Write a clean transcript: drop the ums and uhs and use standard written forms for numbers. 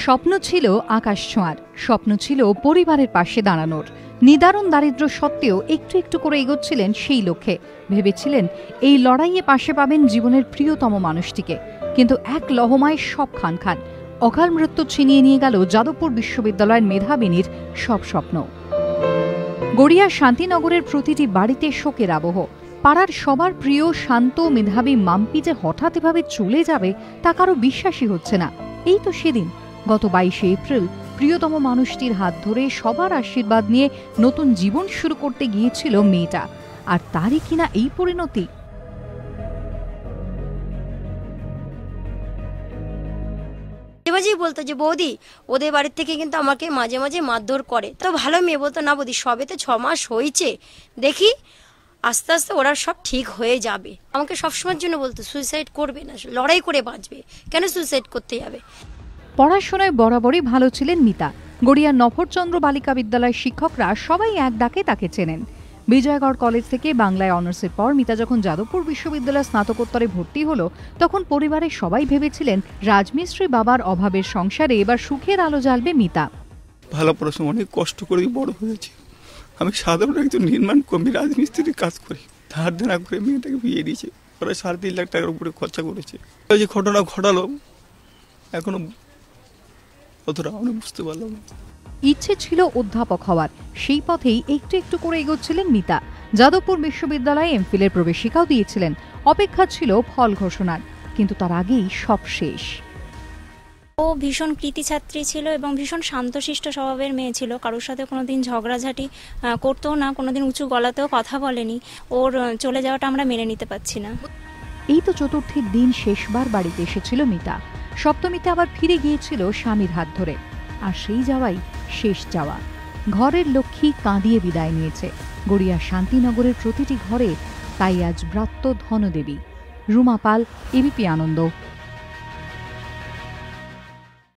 স্বপ্ন ছিল আকাশ ছোঁয়ার, স্বপ্ন ছিল পরিবারের পাশে দাঁড়ানোর। নিদারুণ দারিদ্র্য সত্ত্বেও একটু একটু করে এগোচ্ছিলেন সেই লক্ষ্যে। ভেবেছিলেন এই লড়াইয়ে পাশে পাবেন জীবনের প্রিয়তম মানুষটিকে। কিন্তু এক লহমায় সব খান খান। অকাল মৃত্যু ছিনিয়ে নিয়ে গেল যাদবপুর বিশ্ববিদ্যালয়ের মেধাবিনীর সব স্বপ্ন। গড়িয়ার শান্তিনগরের প্রতিটি বাড়িতে শোকের আবহ। পাড়ার সবার প্রিয় শান্ত মেধাবী মাম্পি যে হঠাৎ এভাবে চলে যাবে তা কারো বিশ্বাসই হচ্ছে না। এই তো সেদিন গত 22শে এপ্রিল প্রিয়তম মানুষটির হাত ধরে সবার আশীর্বাদ নিয়ে নতুন জীবন শুরু করতে গিয়েছিল মেয়েটা, আর তারই কিনা এই পরিণতি। বলতো যে বৌদি ওদের বাড়ির থেকে কিন্তু আমাকে মাঝে মাঝে মারধর করে, তো ভালো মেয়ে বলতো না বৌদি সবে তো 6 মাস হয়েছে, দেখি আস্তে আস্তে ওরা সব ঠিক হয়ে যাবে। আমাকে সবসময়ের জন্য বলতো সুইসাইড করবে না, লড়াই করে বাঁচবে, কেন সুইসাইড করতে যাবে। পড়াশোনায় বরাবরই ভালো ছিলেন মিতা। গড়িয়ার নভরচন্দ্র বালিকা বিদ্যালয়ের শিক্ষকরা সবাই এক ডাকে তাকে চেনেন। বিজয়গড় কলেজ থেকে বাংলায় অনার্সের পর মিতা যখন যাদবপুর বিশ্ববিদ্যালয়ে স্নাতকোত্তরে ভর্তি হলো, তখন পরিবারের সবাই ভেবেছিলেন রাজমিস্ত্রি বাবার অভাবের সংসারে এবার সুখের আলো জ্বালবে মিতা। ভালো পড়াশোনা অনেক কষ্ট করে বড় হয়েছে। আমি সাধারণ একজন নির্মাণ কর্মী, রাজমিস্ত্রির কাজ করি। ধার দেনা করে মেয়েটাকে বিয়ে দিয়েছে, প্রায় 3.5 লাখ টাকার উপরে খরচা করেছে। ওই যে ঘটনা ঘটালো এখনো অতটা আমি বুঝতে পারলাম না। ইচ্ছে ছিল অধ্যাপক হওয়ার, সেই পথেই একটু একটু করে এগোচ্ছিলেন মিতা। যাদবপুর বিশ্ববিদ্যালয়ে এমফিলের প্রবেশিকাও দিয়েছিলেন। অপেক্ষা ছিল ফল ঘোষণার, কিন্তু তার আগেই সব শেষ। ও ভীষণ কৃতি ছাত্রী ছিল এবং ভীষণ শান্তশিষ্ট স্বভাবের মেয়ে ছিল। কারোর সাথে কোনোদিন ঝগড়াঝাটি করতো না, কোনোদিন উঁচু গলাতেও কথা বলেনি। ওর চলে যাওয়াটা আমরা মেনে নিতে পারছি না। এই তো চতুর্থীর দিন শেষবার বাড়িতে এসেছিল মিতা। সপ্তমীতে আবার ফিরে গিয়েছিল স্বামীর হাত ধরে। আর সেই যাওয়াই শেষ যাওয়া। ঘরের লক্ষ্মী কাঁদিয়ে বিদায় নিয়েছে। গড়িয়া শান্তিনগরের প্রতিটি ঘরে তাই আজ ব্রাত্য ধনদেবী। রুমা পাল, এবিপি আনন্দ।